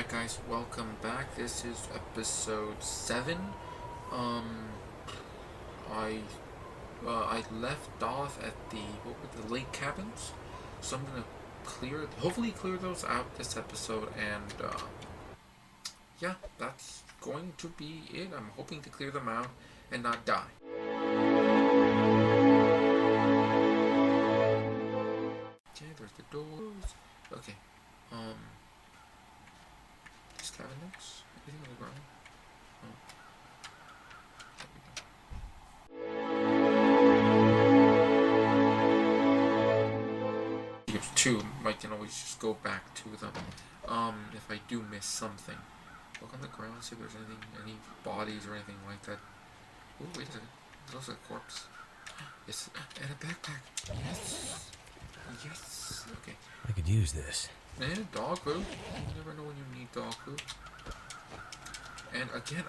Alright guys, welcome back. This is episode 7. Um I I left off at the lake cabins. So I'm gonna hopefully clear those out this episode, and yeah, that's going to be it. I'm hoping to clear them out and not die. Okay, there's the doors. Okay. These cabinets? Anything on the ground? Oh. There's two. I can always just go back to them. If I do miss something. Look on the ground, see if there's any bodies or anything like that. Oh, wait a second. It looks like a corpse. Yes, and a backpack. Yes. Yes. Okay. I could use this. And dog food. You never know when you need dog food. And again,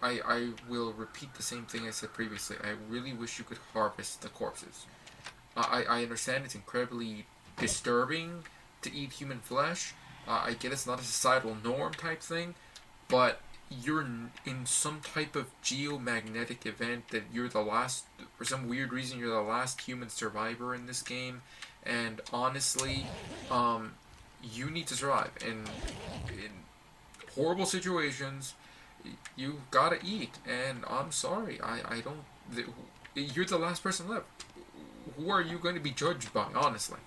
I will repeat the same thing I said previously. I really wish you could harvest the corpses. I understand it's incredibly disturbing to eat human flesh. I get it's not a societal norm type thing, but you're in some type of geomagnetic event that you're the last, for some weird reason, you're the last human survivor in this game, and honestly, you need to survive, and in horrible situations, you gotta eat, and I'm sorry, I don't, you're the last person left. Who are you going to be judged by, honestly?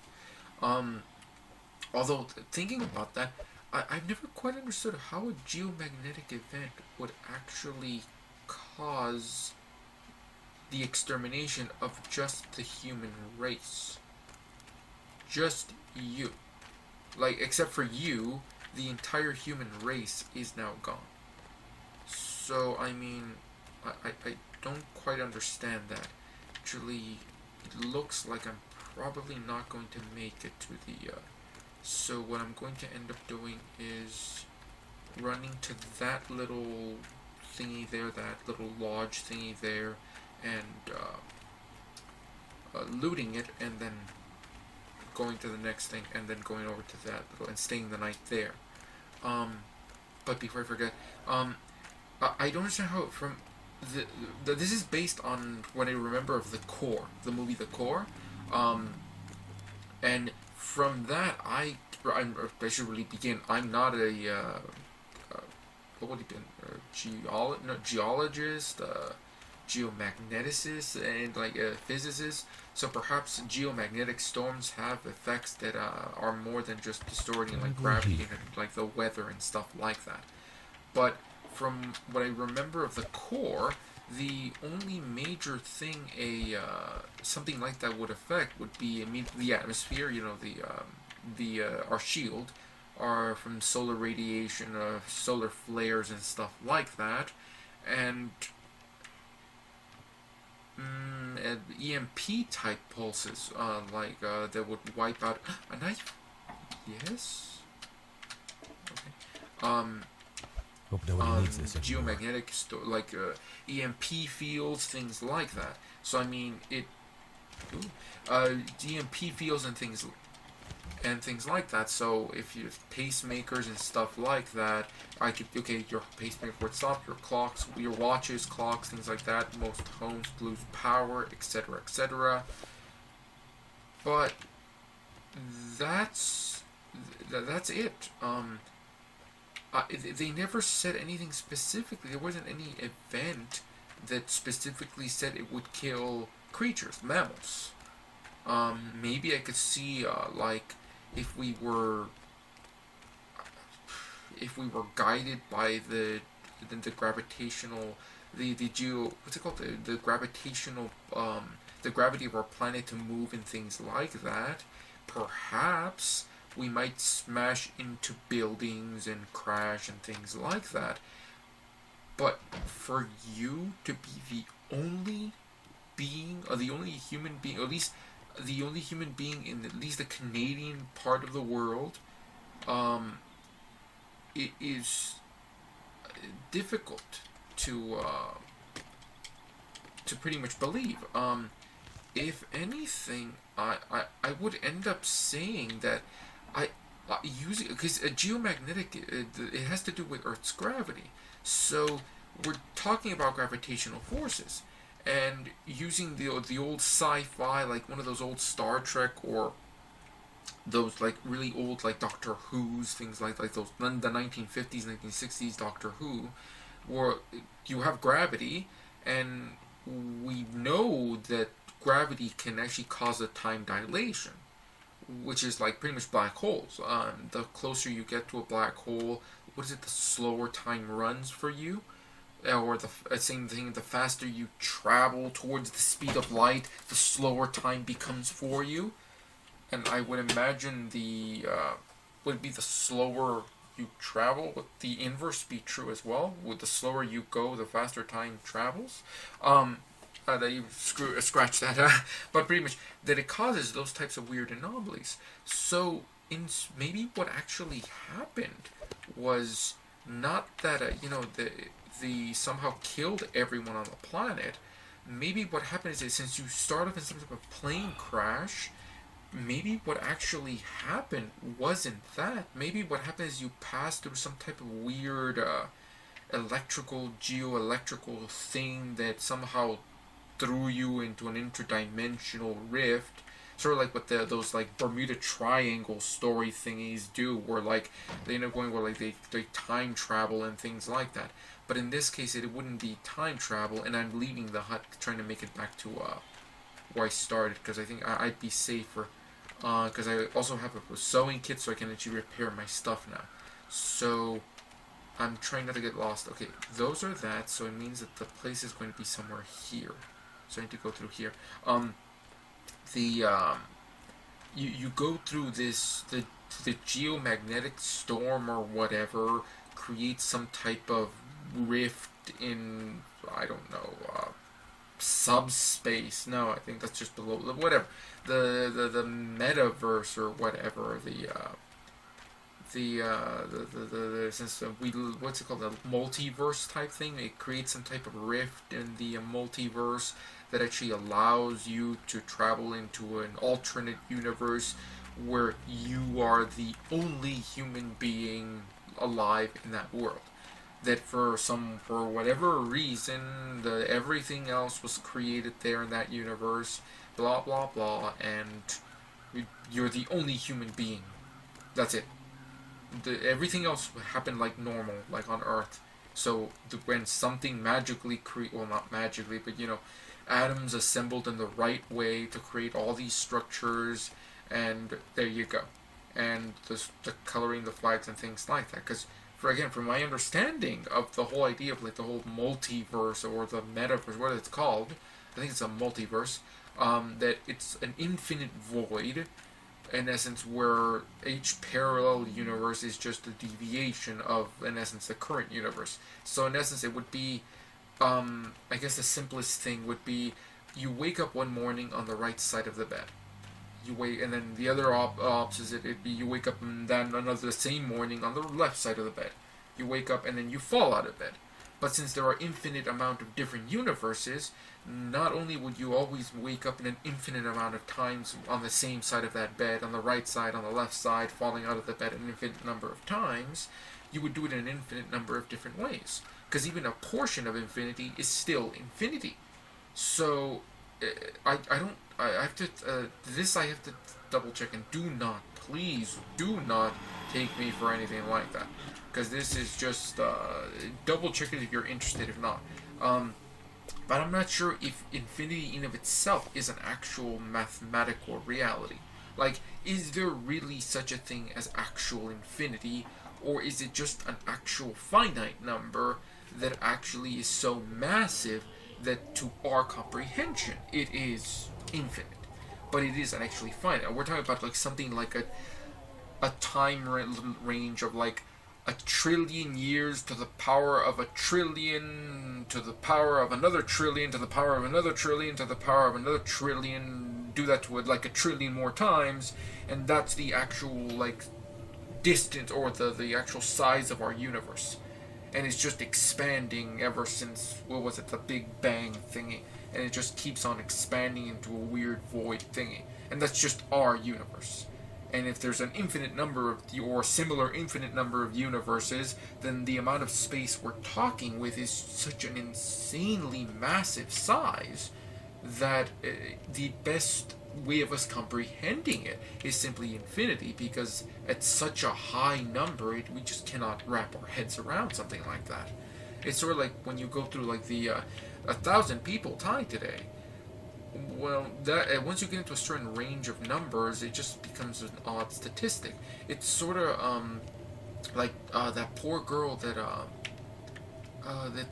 Although, thinking about that, I've never quite understood how a geomagnetic event would actually cause the extermination of just the human race. Just you. Like, except for you, the entire human race is now gone. So, I mean, I don't quite understand that. Actually, it looks like I'm probably not going to make it to the, so what I'm going to end up doing is running to that little thingy there, that little lodge thingy there, and looting it, and then going to the next thing, and then going over to that little, and staying the night there. But before I forget, I don't understand how from this is based on what I remember of The Core, the movie The Core, and from that I should really begin. I'm not a what would it be? Geologist, geomagneticist, and like a physicist. So perhaps geomagnetic storms have effects that are more than just distorting like gravity and like the weather and stuff like that. But from what I remember of The Core, the only major thing something like that would affect would be the atmosphere. You know, our shield, are from solar radiation, solar flares and stuff like that, and EMP type pulses, that would wipe out a knife. Yes. Okay. Hope nobody needs this anymore. Geomagnetic EMP fields, things like that. So I mean, EMP fields and things like that. So if you have pacemakers and stuff like that, your pacemaker would stop, your clocks, your watches, clocks, things like that. Most homes lose power, etc., etc. But that's it. They never said anything specifically. There wasn't any event that specifically said it would kill creatures, mammals. Maybe I could see, if we were guided by the gravitational, what's it called, the gravitational, the gravity of our planet to move and things like that, perhaps we might smash into buildings and crash and things like that. But for you to be the only being, or the only human being, or at least the only human being in at least the Canadian part of the world, it is difficult to pretty much believe. If anything, I would end up saying that I using because geomagnetic it has to do with Earth's gravity. So we're talking about gravitational forces, and using the old sci-fi, like one of those old Star Trek or those like really old like Doctor Who's things like those the 1950s 1960s Doctor Who, where you have gravity, and we know that gravity can actually cause a time dilation, which is like pretty much black holes. The closer you get to a black hole, what is it? The slower time runs for you, or the same thing. The faster you travel towards the speed of light, the slower time becomes for you. And I would imagine would it be the slower you travel? Would the inverse be true as well? Would the slower you go, the faster time travels? That you scratch that, but pretty much that it causes those types of weird anomalies. So, maybe what actually happened was not that the somehow killed everyone on the planet. Maybe what happened is that since you start off in some type of plane crash, maybe what actually happened wasn't that. Maybe what happened is you passed through some type of weird geoelectrical thing that somehow threw you into an interdimensional rift, sort of like what those like Bermuda Triangle story thingies do, where like they end up going where like they time travel and things like that. But in this case, it wouldn't be time travel, and I'm leaving the hut, trying to make it back to where I started, because I think I'd be safer. Because I also have a sewing kit, so I can actually repair my stuff now. So I'm trying not to get lost. Okay, those are that, so it means that the place is going to be somewhere here. So I need to go through here. You go through the geomagnetic storm or whatever creates some type of rift in, I don't know, subspace. No, I think that's just below whatever the metaverse or whatever since we what's it called, the multiverse type thing. It creates some type of rift in the multiverse that actually allows you to travel into an alternate universe where you are the only human being alive in that world. That for whatever reason, everything else was created there in that universe, blah blah blah, and you're the only human being. That's it. Everything else happened like normal, like on Earth. So when something magically well, not magically, but atoms assembled in the right way to create all these structures, and there you go. And the coloring the flags and things like that, because from my understanding of the whole idea of like the whole multiverse or the metaverse, what it's called, I think it's a multiverse, that it's an infinite void, in essence, where each parallel universe is just a deviation of, in essence, the current universe. So in essence, it would be, I guess the simplest thing would be, you wake up one morning on the right side of the bed. You wake, and then the other opposite, it'd be you wake up and then the same morning on the left side of the bed. You wake up and then you fall out of bed. But since there are infinite amount of different universes, not only would you always wake up in an infinite amount of times on the same side of that bed, on the right side, on the left side, falling out of the bed an infinite number of times, you would do it in an infinite number of different ways. Because even a portion of infinity is still infinity. So, I have to, I have to double check, and please do not take me for anything like that. Because this is just, double check it if you're interested, if not. But I'm not sure if infinity in of itself is an actual mathematical reality. Like, is there really such a thing as actual infinity, or is it just an actual finite number that actually is so massive that to our comprehension it is infinite, but it isn't actually finite? We're talking about like something like a time range of like 1,000,000,000,000 years to the power of 1,000,000,000,000 to the power of another 1,000,000,000 to the power of another 1,000,000,000 to the power of another 1,000,000,000. Do that to it like 1,000,000,000,000 more times, and that's the actual like distance or the actual size of our universe. And it's just expanding ever since, what was it, the Big Bang thingy, and it just keeps on expanding into a weird void thingy, and that's just our universe. And if there's an infinite number of, or similar infinite number of universes, then the amount of space we're talking with is such an insanely massive size that the best way of us comprehending it is simply infinity, because at such a high number, we just cannot wrap our heads around something like that. It's sort of like when you go through like the 1,000 people died today. Well, that once you get into a certain range of numbers, it just becomes an odd statistic. It's sort of like that poor girl that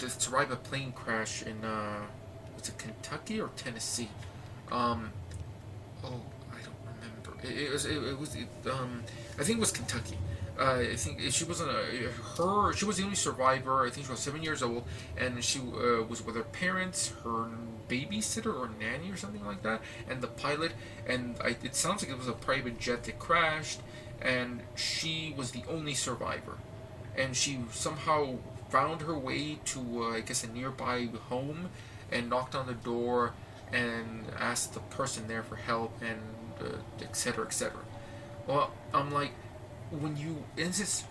survived a plane crash in was it Kentucky or Tennessee? Oh, I don't remember. I think it was Kentucky. I think she wasn't she was the only survivor. I think she was 7 years old, and she was with her parents, her babysitter or nanny or something like that, and the pilot. And it sounds like it was a private jet that crashed, and she was the only survivor. And she somehow found her way to, I guess, a nearby home, and knocked on the door and asked the person there for help, and etc. etc. Well, I'm like, when you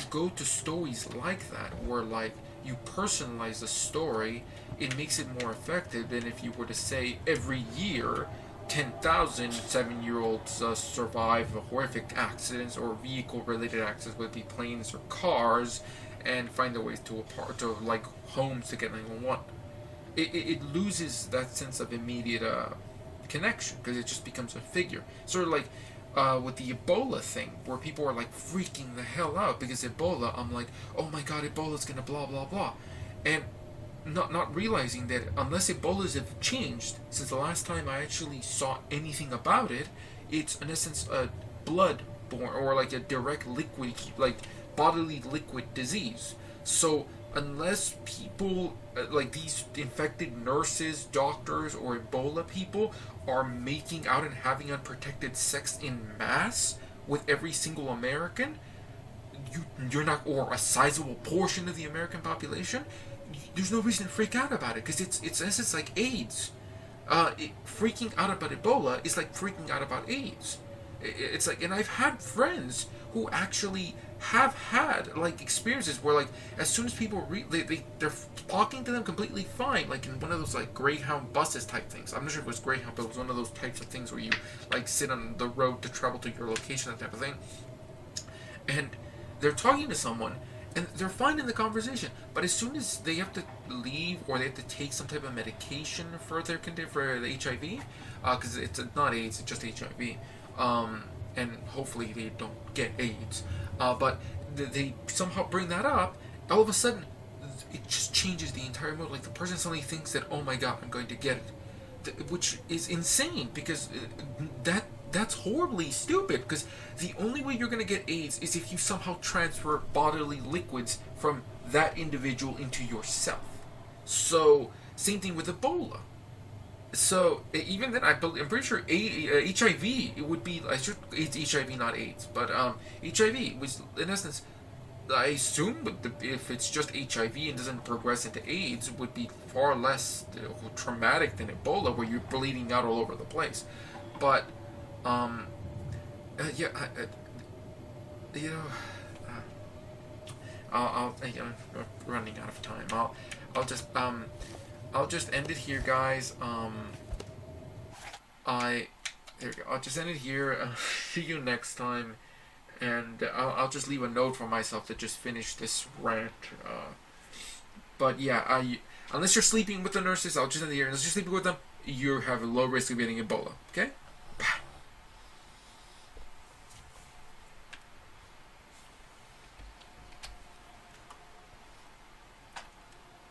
go to stories like that, where like you personalize the story, it makes it more effective than if you were to say every year 10,000 7-year-olds survive horrific accidents or vehicle-related accidents, whether it be planes or cars, and find their ways to like homes to get 911. It loses that sense of immediate connection, because it just becomes a figure. Sort of like with the Ebola thing, where people are like freaking the hell out because Ebola. I'm like, oh my god, Ebola's gonna blah blah blah, and not realizing that unless Ebola's have changed since the last time I actually saw anything about it, it's in essence a blood-borne or like a direct liquid, like bodily liquid disease. So unless people like these infected nurses, doctors, or Ebola people are making out and having unprotected sex in mass with every single American, you're not, or a sizable portion of the American population, there's no reason to freak out about it, because it's like AIDS. Freaking out about Ebola is like freaking out about AIDS. It's like, and I've had friends who actually have had like experiences where like as soon as people they're talking to them completely fine, like in one of those like Greyhound buses type things. I'm not sure if it was Greyhound, but it was one of those types of things where you like sit on the road to travel to your location, that type of thing. And they're talking to someone and they're fine in the conversation, but as soon as they have to leave or they have to take some type of medication for their for the HIV, because it's not AIDS, it's just HIV, and hopefully they don't get AIDS. But they somehow bring that up. All of a sudden, it just changes the entire mood. Like the person suddenly thinks that, oh my god, I'm going to get it, which is insane, because that's horribly stupid. Because the only way you're going to get AIDS is if you somehow transfer bodily liquids from that individual into yourself. So same thing with Ebola. So even then, I'm pretty sure HIV, it would be, it's HIV, not AIDS, but HIV was in essence, I assume if it's just HIV and doesn't progress into AIDS, it would be far less traumatic than Ebola, where you're bleeding out all over the place. But yeah, you know, I'm running out of time. I'll just end it here, guys. There we go. I'll just end it here. See you next time, and I'll just leave a note for myself to just finish this rant. But yeah, unless you're sleeping with the nurses, I'll just end it here. Unless you're sleeping with them, you have a low risk of getting Ebola. Okay.